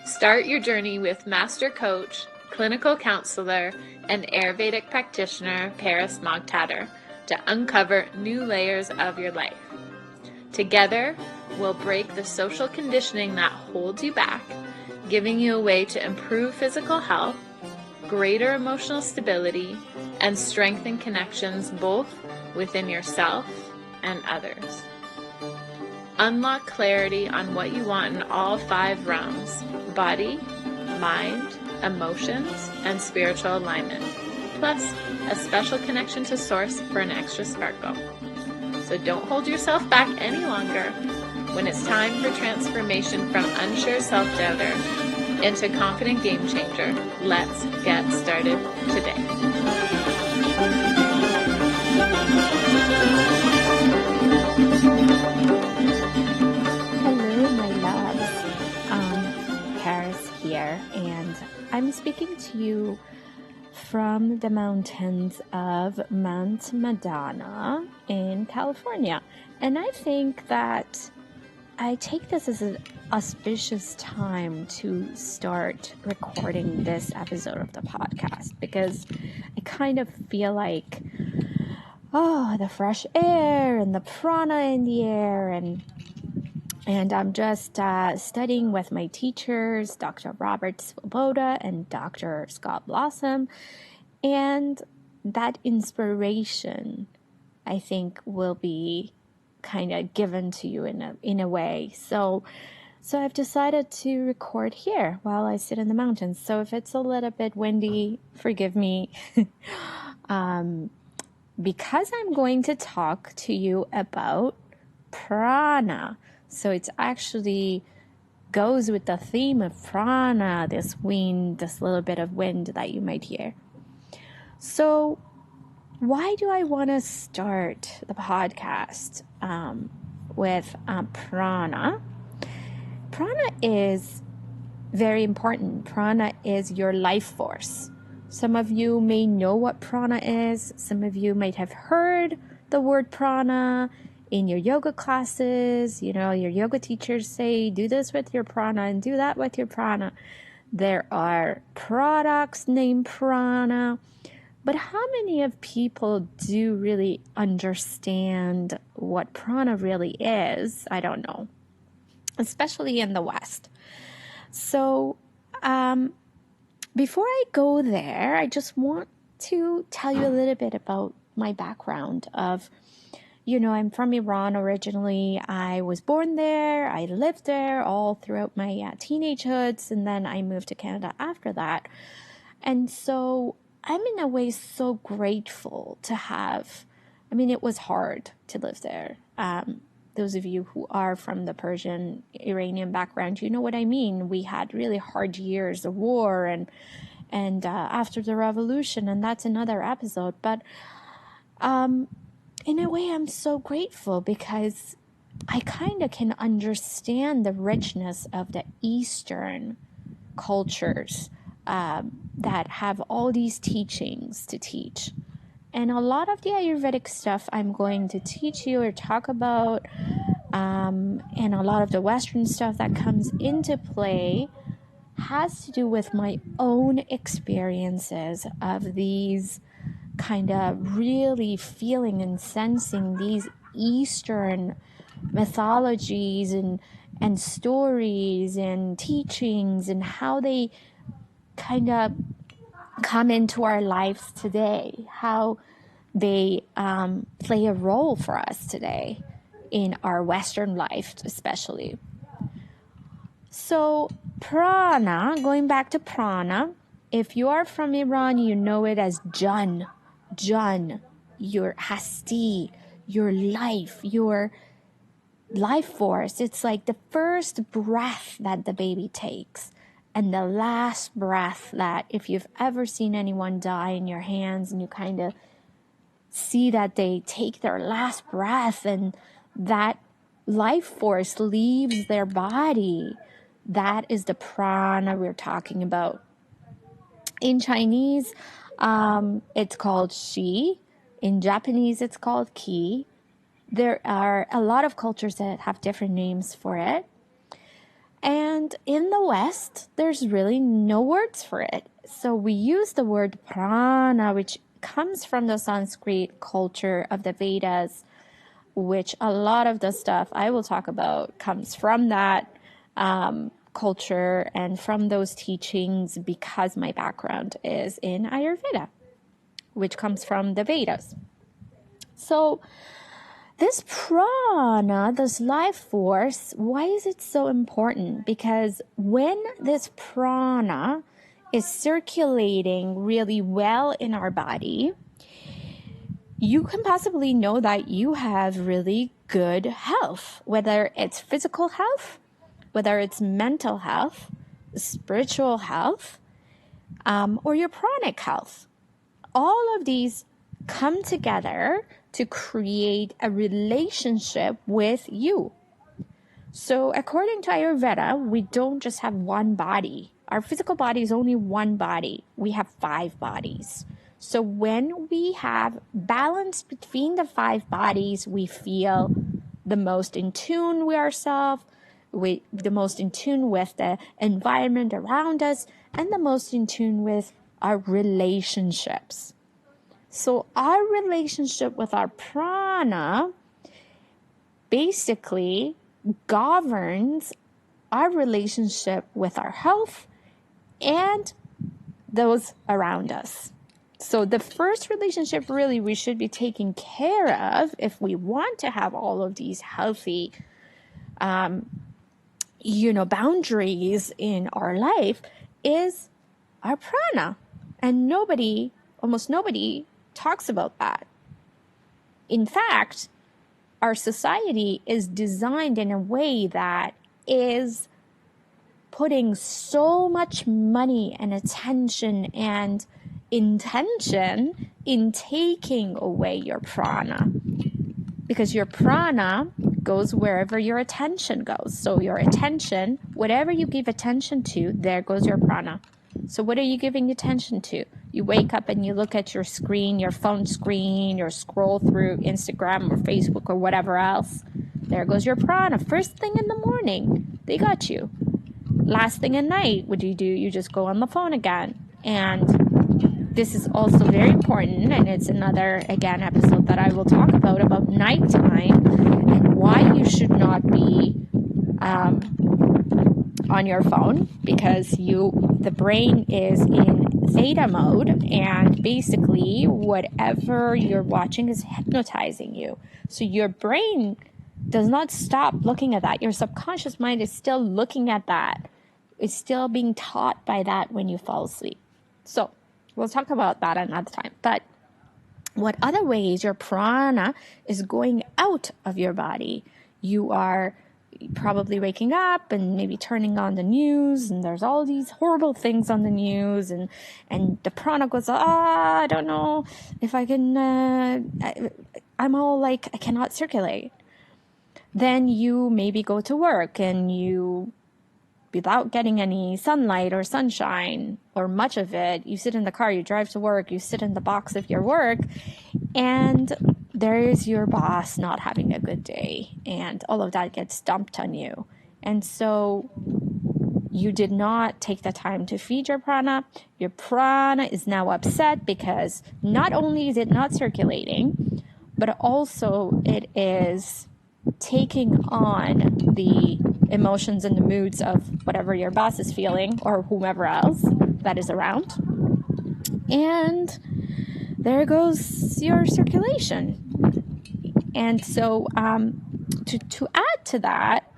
Start your journey with Master Coach, Clinical Counselor, and Ayurvedic Practitioner Paris Moghtader to uncover new layers of your life. Together, we'll break the social conditioning that holds you back, giving you a way to improve physical health, greater emotional stability, and strengthen connections both within yourself and others. Unlock clarity on what you want in all 5 realms: body, mind, emotions, and spiritual alignment, plus a special connection to Source for an extra sparkle. So don't hold yourself back any longer. When it's time for transformation from unsure self-doubter into confident game changer, let's get started today. Hello, my loves. Paris here, and I'm speaking to you from the mountains of Mount Madonna in California. And I think that I take this as an auspicious time to start recording this episode of the podcast, because I kind of feel like, the fresh air and the prana in the air, and I'm just studying with my teachers, Dr. Robert Svoboda and Dr. Scott Blossom, and that inspiration, I think, will be kind of given to you in a way. So I've decided to record here while I sit in the mountains. So if it's a little bit windy, forgive me. Because I'm going to talk to you about prana. So it's actually goes with the theme of prana, this wind, this little bit of wind that you might hear. So why do I want to start the podcast with prana? Prana is very important. Prana is your life force. Some of you may know what prana is. Some of you might have heard the word prana in your yoga classes. You know, your yoga teachers say, do this with your prana and do that with your prana. There are products named prana. But how many of people do really understand what prana really is? I don't know, especially in the West. So before I go there, I just want to tell you a little bit about my background of, I'm from Iran originally. I was born there. I lived there all throughout my teenagehoods, and then I moved to Canada after that. And so I'm in a way so grateful to have, it was hard to live there. Those of you who are from the Persian Iranian background, you know what I mean. We had really hard years of war and after the revolution, and that's another episode. But in a way, I'm so grateful because I kind of can understand the richness of the Eastern cultures that have all these teachings to teach. And a lot of the Ayurvedic stuff I'm going to teach you or talk about, and a lot of the Western stuff that comes into play has to do with my own experiences of these kind of really feeling and sensing these Eastern mythologies and stories and teachings and how they kind of come into our lives today, how they play a role for us today in our Western life, especially. So prana, going back to prana, if you are from Iran, you know it as Jan, your hasti, your life force. It's like the first breath that the baby takes. And the last breath that, if you've ever seen anyone die in your hands and you kind of see that they take their last breath and that life force leaves their body, that is the prana we're talking about. In Chinese, it's called Qi. In Japanese, it's called Qi. There are a lot of cultures that have different names for it. And in the West, there's really no words for it. So we use the word prana, which comes from the Sanskrit culture of the Vedas, which a lot of the stuff I will talk about comes from that culture and from those teachings, because my background is in Ayurveda, which comes from the Vedas. So this prana, this life force, why is it so important? Because when this prana is circulating really well in our body, you can possibly know that you have really good health, whether it's physical health, whether it's mental health, spiritual health, or your pranic health. All of these come together to create a relationship with you. So according to Ayurveda, we don't just have one body. Our physical body is only one body. We have 5 bodies. So when we have balance between the 5 bodies, we feel the most in tune with ourselves, the most in tune with the environment around us, and the most in tune with our relationships. So our relationship with our prana basically governs our relationship with our health and those around us. So the first relationship really we should be taking care of if we want to have all of these healthy boundaries in our life is our prana. And almost nobody talks about that. In fact, our society is designed in a way that is putting so much money and attention and intention in taking away your prana. Because your prana goes wherever your attention goes. So your attention, whatever you give attention to, there goes your prana. So what are you giving attention to? You wake up and you look at your screen, your phone screen, or scroll through Instagram or Facebook or whatever else. There goes your prana. First thing in the morning, they got you. Last thing at night, what do? You just go on the phone again. And this is also very important, and it's another, again, episode that I will talk about nighttime and why you should not be on your phone, because the brain is in theta mode, and basically whatever you're watching is hypnotizing you. So your brain does not stop looking at that. Your subconscious mind is still looking at that. It's still being taught by that when you fall asleep. So we'll talk about that another time. But what other ways your prana is going out of your body? You are probably waking up and maybe turning on the news, and there's all these horrible things on the news, and the prana goes, I don't know if I can, I'm all like, I cannot circulate. Then you maybe go to work and you, without getting any sunlight or sunshine or much of it, you sit in the car, you drive to work, you sit in the box of your work, and there is your boss not having a good day, and all of that gets dumped on you. And so you did not take the time to feed your prana. Your prana is now upset because not only is it not circulating, but also it is taking on the emotions and the moods of whatever your boss is feeling or whomever else that is around. And there goes your circulation. And so to add to that,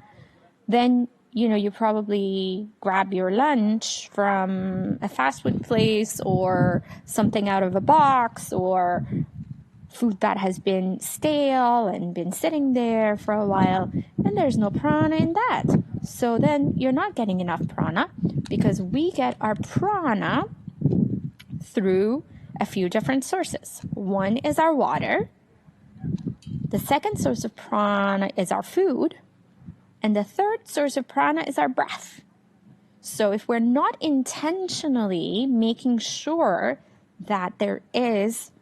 then you probably grab your lunch from a fast food place or something out of a box, or food that has been stale and been sitting there for a while, and there's no prana in that. So then you're not getting enough prana, because we get our prana through a few different sources. One is our water. The second source of prana is our food. And the third source of prana is our breath. So if we're not intentionally making sure that there is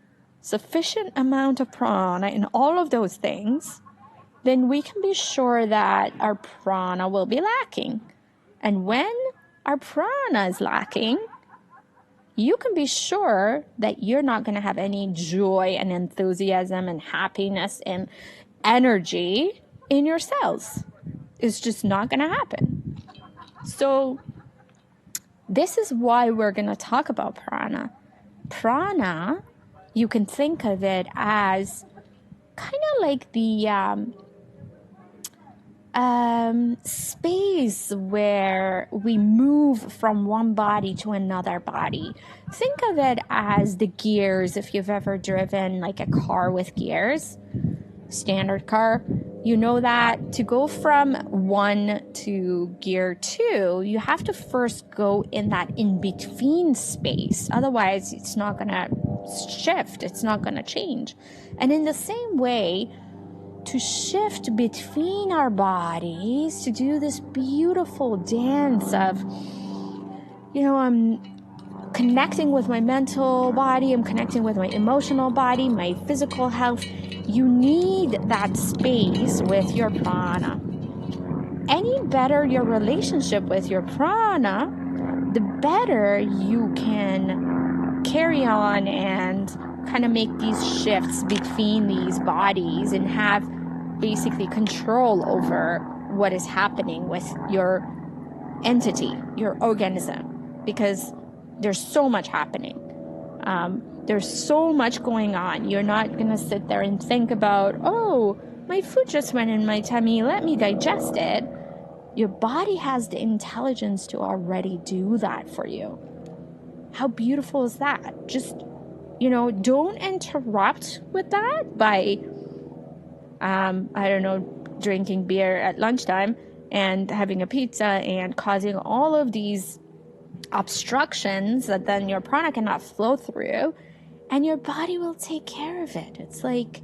sufficient amount of prana in all of those things, then we can be sure that our prana will be lacking. And when our prana is lacking, you can be sure that you're not going to have any joy and enthusiasm and happiness and energy in your cells. It's just not going to happen. So this is why we're going to talk about prana. Prana, you can think of it as kind of like the space where we move from one body to another body. Think of it as the gears. If you've ever driven like a car with gears, standard car, you know that to go from 1 to gear 2, you have to first go in that in-between space. Otherwise, it's not going to shift. It's not going to change. And in the same way, to shift between our bodies, to do this beautiful dance of, I'm connecting with my mental body, I'm connecting with my emotional body, my physical health. You need that space with your prana. Any better your relationship with your prana, the better you can carry on and kind of make these shifts between these bodies and have basically control over what is happening with your entity, your organism, because there's so much happening. There's so much going on. You're not going to sit there and think about, oh, my food just went in my tummy, let me digest it. Your body has the intelligence to already do that for you. How beautiful is that? Just, don't interrupt with that by, drinking beer at lunchtime and having a pizza and causing all of these obstructions that then your prana cannot flow through, and your body will take care of it. It's like,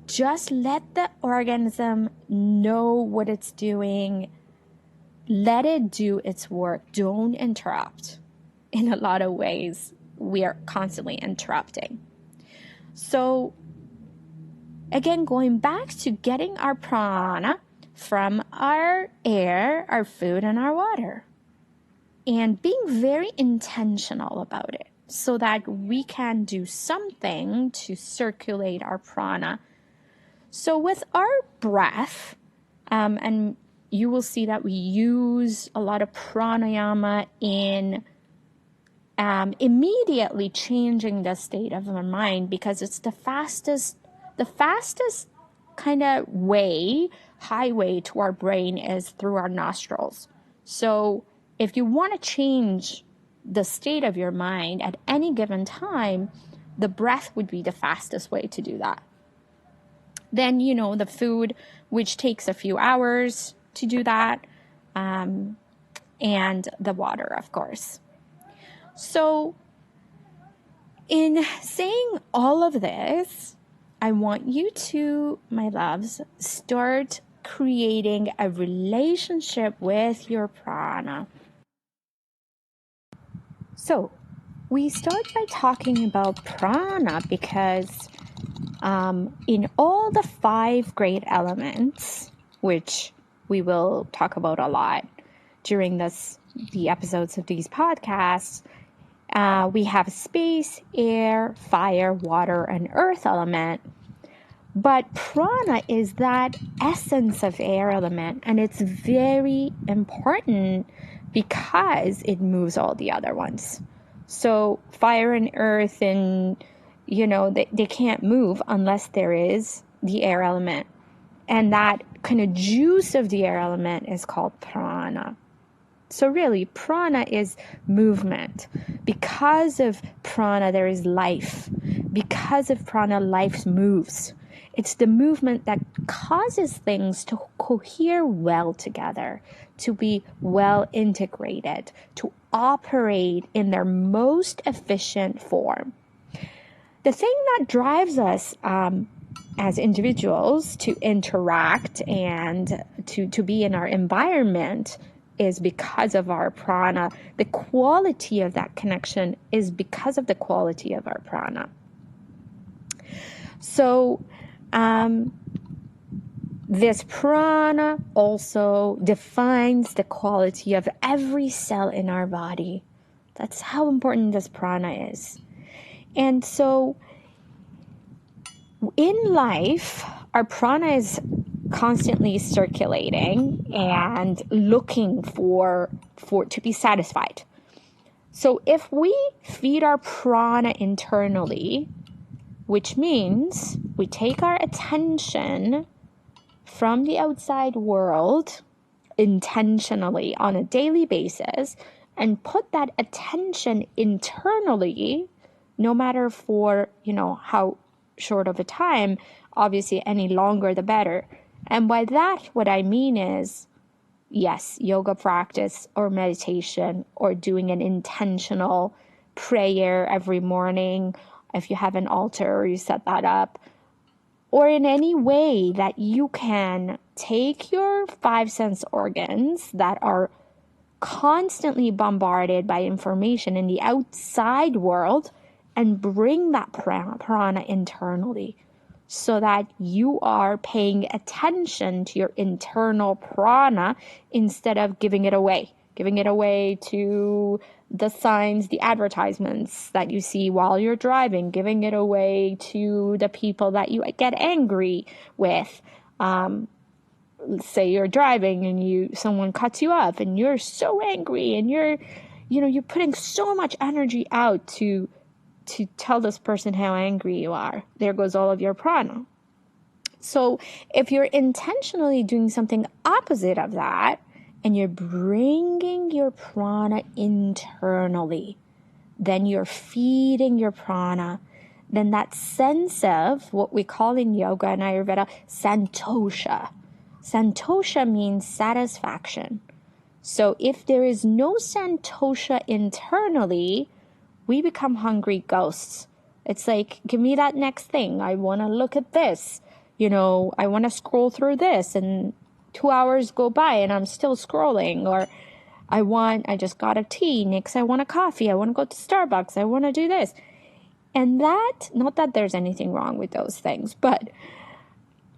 just let the organism know what it's doing. Let it do its work. Don't interrupt. In a lot of ways, we are constantly interrupting. So again, going back to getting our prana from our air, our food, and our water, and being very intentional about it so that we can do something to circulate our prana. So with our breath, and you will see that we use a lot of pranayama in immediately changing the state of our mind, because it's the fastest kind of highway to our brain is through our nostrils. So if you want to change the state of your mind at any given time, the breath would be the fastest way to do that. Then, the food, which takes a few hours to do that, and the water, of course. So in saying all of this, I want you to, my loves, start creating a relationship with your prana. So we start by talking about prana because in all the 5 great elements, which we will talk about a lot during the episodes of these podcasts, we have space, air, fire, water, and earth element. But prana is that essence of air element, and it's very important because it moves all the other ones. So fire and earth, and they can't move unless there is the air element. And that kind of juice of the air element is called prana. So really, prana is movement. Because of prana, there is life. Because of prana, life moves. It's the movement that causes things to cohere well together, to be well integrated, to operate in their most efficient form. The thing that drives us as individuals to interact and to be in our environment is because of our prana. The quality of that connection is because of the quality of our prana. So This prana also defines the quality of every cell in our body. That's how important this prana is. And so in life, our prana is constantly circulating and looking for to be satisfied. So if we feed our prana internally, which means we take our attention from the outside world intentionally on a daily basis and put that attention internally, no matter for, how short of a time, obviously any longer the better. And by that, what I mean is, yes, yoga practice or meditation or doing an intentional prayer every morning, if you have an altar or you set that up, or in any way that you can take your five sense organs that are constantly bombarded by information in the outside world and bring that prana internally so that you are paying attention to your internal prana instead of giving it away to the signs, the advertisements that you see while you're driving, giving it away to the people that you get angry with. Say you're driving and someone cuts you off and you're so angry and you're putting so much energy out to tell this person how angry you are. There goes all of your prana. So if you're intentionally doing something opposite of that and you're bringing your prana internally, then you're feeding your prana, then that sense of what we call in yoga and Ayurveda, santosha. Santosha means satisfaction. So if there is no santosha internally, we become hungry ghosts. It's like, give me that next thing. I want to look at this. I want to scroll through this and 2 hours go by and I'm still scrolling. Or I just got a tea. Next, I want a coffee. I want to go to Starbucks. I want to do this. And that, not that there's anything wrong with those things, but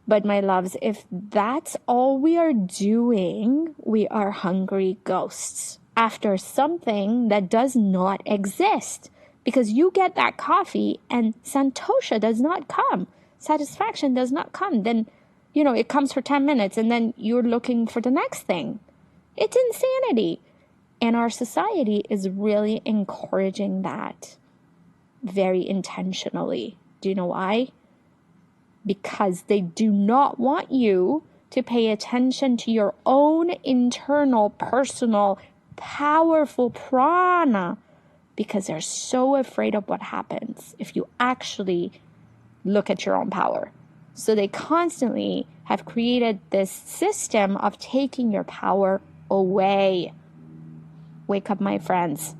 my loves, if that's all we are doing, we are hungry ghosts after something that does not exist. Because you get that coffee and santosha does not come. Satisfaction does not come. Then, it comes for 10 minutes and then you're looking for the next thing. It's insanity. And our society is really encouraging that very intentionally. Do you know why? Because they do not want you to pay attention to your own internal, personal, powerful prana, because they're so afraid of what happens if you actually look at your own power. So they constantly have created this system of taking your power away. Wake up, my friends.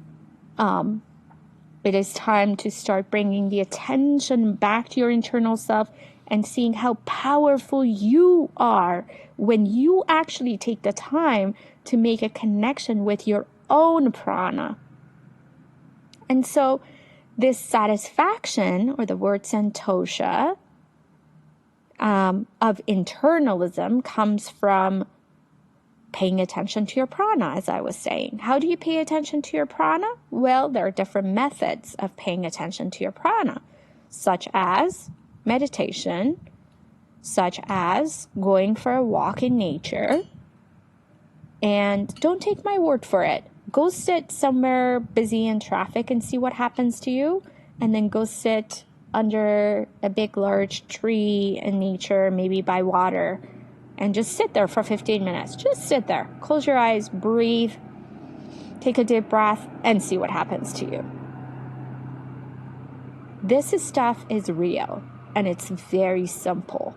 It is time to start bringing the attention back to your internal self and seeing how powerful you are when you actually take the time to make a connection with your own prana. And so this satisfaction, or the word santosha, of internalism comes from paying attention to your prana, as I was saying. How do you pay attention to your prana? Well, there are different methods of paying attention to your prana, such as meditation, such as going for a walk in nature. And don't take my word for it. Go sit somewhere busy in traffic and see what happens to you. And then go sit under a big, large tree in nature, maybe by water, and just sit there for 15 minutes. Just sit there. Close your eyes, breathe, take a deep breath, and see what happens to you. This stuff is real, and it's very simple.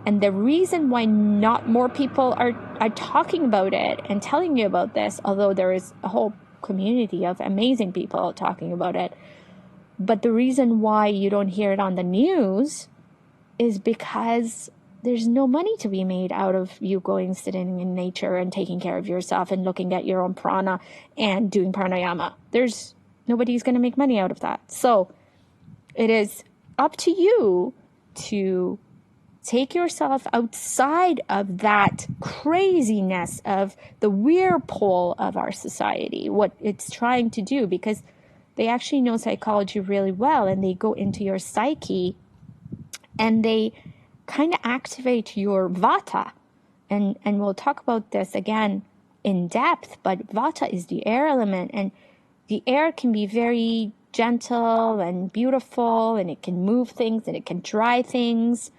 And the reason why not more people are talking about it and telling you about this, although there is a whole community of amazing people talking about it, but the reason why you don't hear it on the news is because there's no money to be made out of you going sitting in nature and taking care of yourself and looking at your own prana and doing pranayama. Nobody's going to make money out of that. So it is up to you to Take yourself outside of that craziness of the whirlpool of our society, what it's trying to do, because they actually know psychology really well, and they go into your psyche and they kind of activate your vata. And we'll talk about this again in depth, but vata is the air element, and the air can be very gentle and beautiful, and it can move things and it can dry things.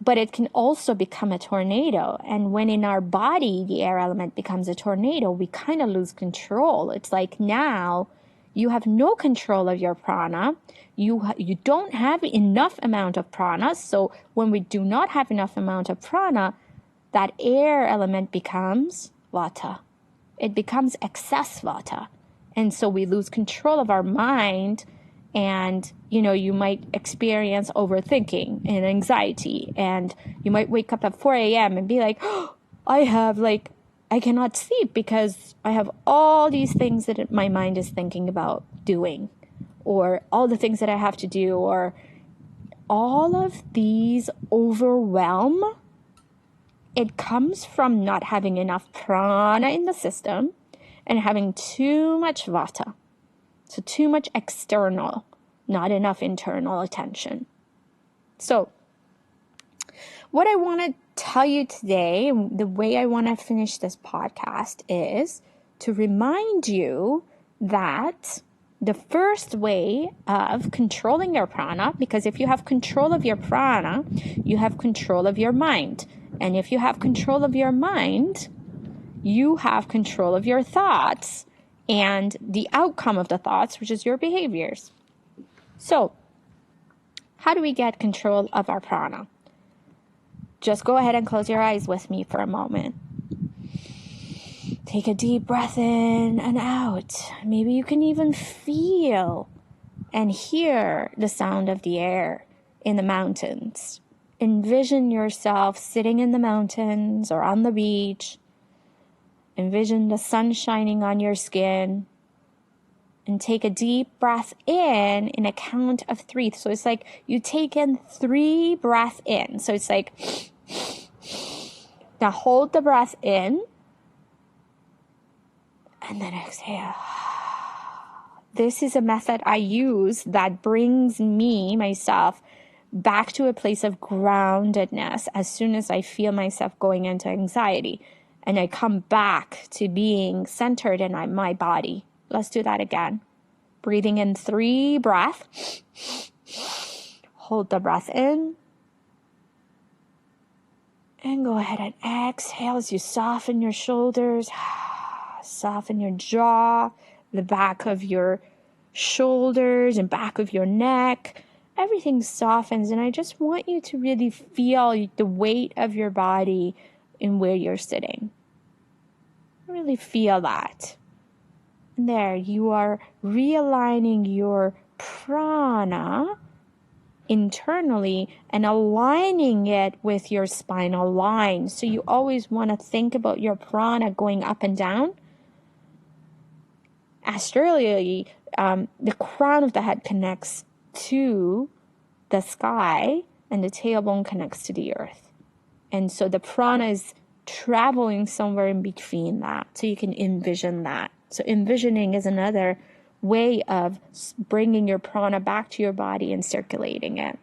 But it can also become a tornado. And when in our body, the air element becomes a tornado, we kind of lose control. It's like now you have no control of your prana. You don't have enough amount of prana. So when we do not have enough amount of prana, that air element becomes vata. It becomes excess vata. And so we lose control of our mind. And, you might experience overthinking and anxiety, and you might wake up at 4 a.m. and be like, oh, I cannot sleep because I have all these things that my mind is thinking about doing, or all the things that I have to do, or all of these overwhelm. It comes from not having enough prana in the system and having too much vata. So too much external, not enough internal attention. So what I want to tell you today, the way I want to finish this podcast, is to remind you that the first way of controlling your prana, because if you have control of your prana, you have control of your mind. And if you have control of your mind, you have control of your thoughts and the outcome of the thoughts, which is your behaviors. So, how do we get control of our prana? Just go ahead and close your eyes with me for a moment. Take a deep breath in and out. Maybe you can even feel and hear the sound of the air in the mountains. Envision yourself sitting in the mountains or on the beach. Envision the sun shining on your skin, and take a deep breath in a count of 3. So it's like you take in 3 breaths in. So it's like, now hold the breath in and then exhale. This is a method I use that brings myself back to a place of groundedness as soon as I feel myself going into anxiety. And I come back to being centered in my body. Let's do that again. Breathing in 3 breaths. Hold the breath in. And go ahead and exhale as you soften your shoulders. Soften your jaw, the back of your shoulders and back of your neck. Everything softens. And I just want you to really feel the weight of your body in where you're sitting. Really feel that. And there, you are realigning your prana internally and aligning it with your spinal line. So you always want to think about your prana going up and down. Astrally, the crown of the head connects to the sky and the tailbone connects to the earth. And so the prana is traveling somewhere in between that. So you can envision that. So envisioning is another way of bringing your prana back to your body and circulating it.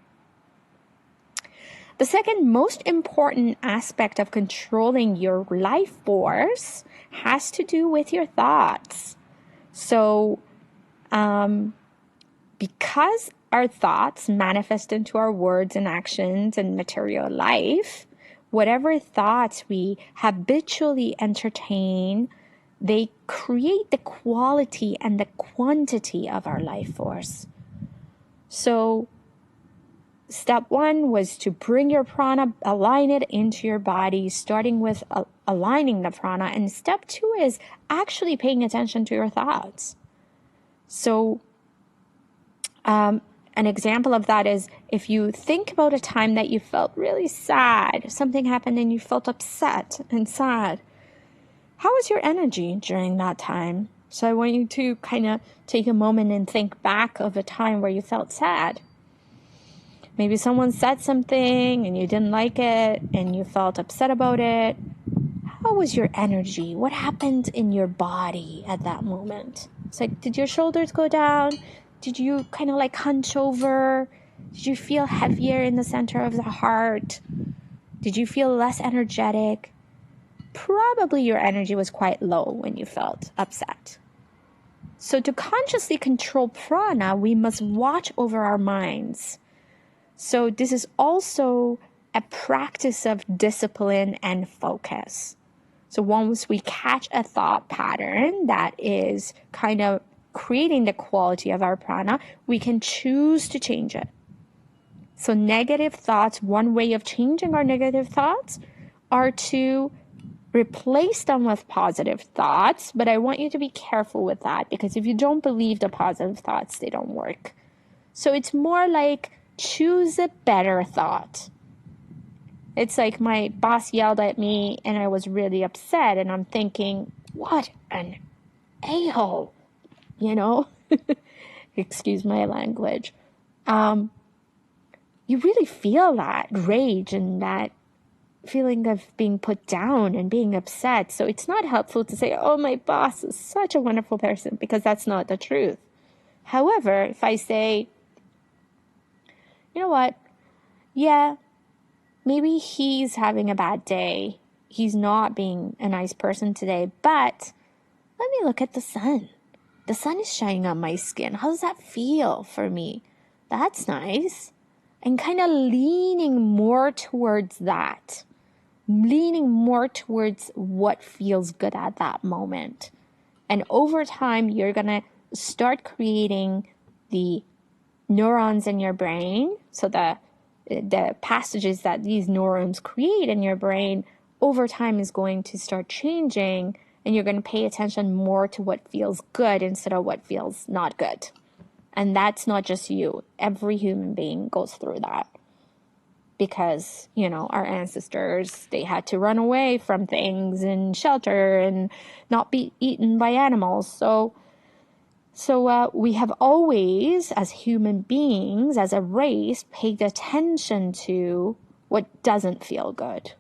The second most important aspect of controlling your life force has to do with your thoughts. So because our thoughts manifest into our words and actions and material life, whatever thoughts we habitually entertain, they create the quality and the quantity of our life force. So step 1 was to bring your prana, align it into your body, starting with aligning the prana. And step 2 is actually paying attention to your thoughts. So an example of that is if you think about a time that you felt really sad, something happened and you felt upset and sad. How was your energy during that time? So I want you to kind of take a moment and think back of a time where you felt sad. Maybe someone said something and you didn't like it and you felt upset about it. How was your energy? What happened in your body at that moment? It's like, did your shoulders go down? Did you kind of like hunch over? Did you feel heavier in the center of the heart? Did you feel less energetic? Probably your energy was quite low when you felt upset. So to consciously control prana, we must watch over our minds. So this is also a practice of discipline and focus. So once we catch a thought pattern that is kind of creating the quality of our prana, we can choose to change it. So negative thoughts, one way of changing our negative thoughts are to replace them with positive thoughts. But I want you to be careful with that, because if you don't believe the positive thoughts, they don't work. So it's more like choose a better thought. It's like my boss yelled at me and I was really upset, and I'm thinking, what an a-hole, you know? Excuse my language. You really feel that rage and that feeling of being put down and being upset. So it's not helpful to say, oh, my boss is such a wonderful person, because that's not the truth. However, if I say, you know what? Yeah, maybe he's having a bad day. He's not being a nice person today, but let me look at the sun. The sun is shining on my skin. How does that feel for me? That's nice. And kind of leaning more towards that. Leaning more towards what feels good at that moment. And over time, you're going to start creating the neurons in your brain. So the passages that these neurons create in your brain over time is going to start changing, and you're going to pay attention more to what feels good instead of what feels not good. And that's not just you. Every human being goes through that. Because, you know, our ancestors, they had to run away from things and shelter and not be eaten by animals. So we have always, as human beings, as a race, paid attention to what doesn't feel good.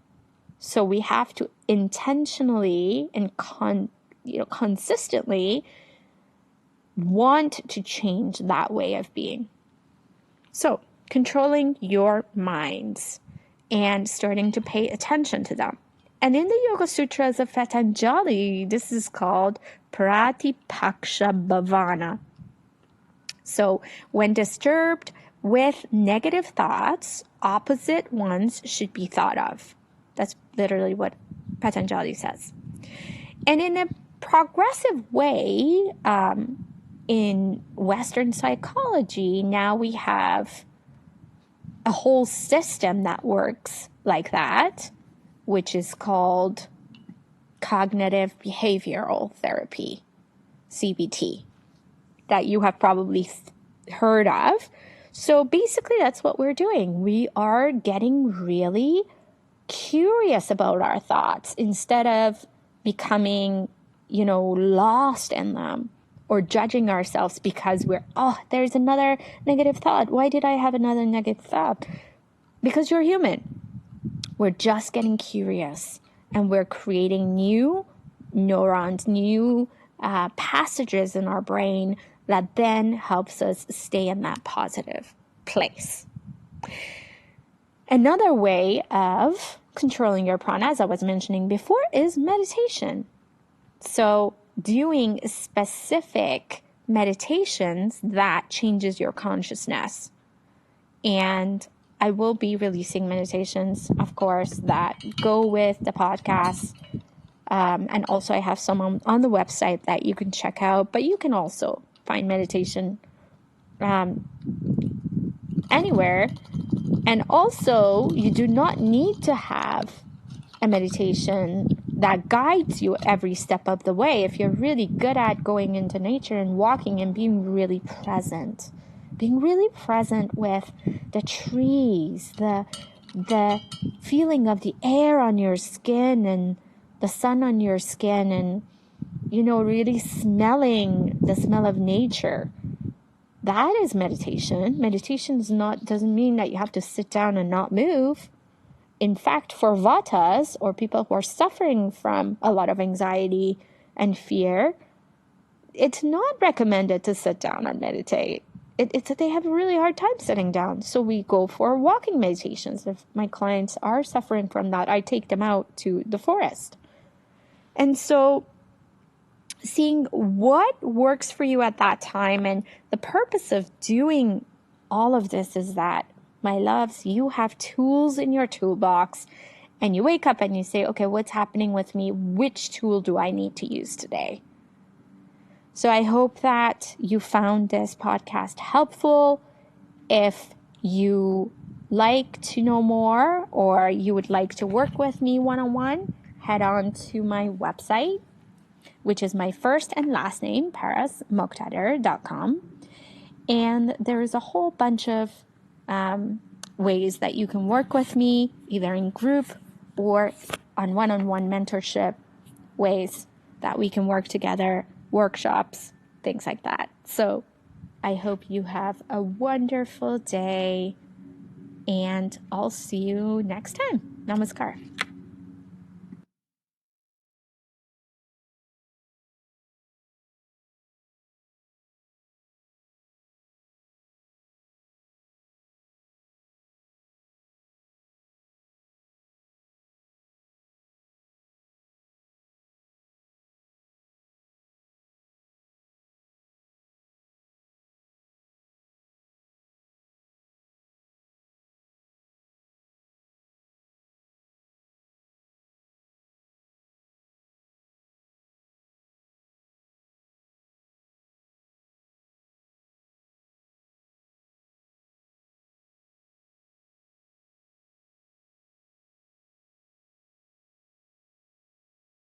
So we have to intentionally and consistently want to change that way of being. So controlling your minds and starting to pay attention to them. And in the Yoga Sutras of Patanjali, this is called Pratipaksha Bhavana. So when disturbed with negative thoughts, opposite ones should be thought of. That's literally what Patanjali says. And in a progressive way, in Western psychology, now we have a whole system that works like that, which is called cognitive behavioral therapy, CBT, that you have probably heard of. So basically, that's what we're doing. We are getting really curious about our thoughts instead of becoming, lost in them or judging ourselves because there's another negative thought. Why did I have another negative thought? Because you're human. We're just getting curious, and we're creating new neurons, new passages in our brain that then helps us stay in that positive place. Another way of controlling your prana, as I was mentioning before, is meditation. So doing specific meditations that changes your consciousness. And I will be releasing meditations, of course, that go with the podcast. And also I have some on the website that you can check out, but you can also find meditation anywhere. And also, you do not need to have a meditation that guides you every step of the way. If you're really good at going into nature and walking and being really present with the trees, the feeling of the air on your skin and the sun on your skin, and, really smelling the smell of nature, that is meditation. Meditation doesn't mean that you have to sit down and not move. In fact, for vatas, or people who are suffering from a lot of anxiety and fear, it's not recommended to sit down and meditate. They have a really hard time sitting down. So we go for walking meditations. If my clients are suffering from that, I take them out to the forest. And so seeing what works for you at that time. And the purpose of doing all of this is that, my loves, you have tools in your toolbox, and you wake up and you say, okay, what's happening with me? Which tool do I need to use today? So I hope that you found this podcast helpful. If you like to know more, or you would like to work with me one-on-one, head on to my website, which is my first and last name, Moghtader.com. And there is a whole bunch of ways that you can work with me, either in group or on one-on-one mentorship, ways that we can work together, workshops, things like that. So I hope you have a wonderful day, and I'll see you next time. Namaskar.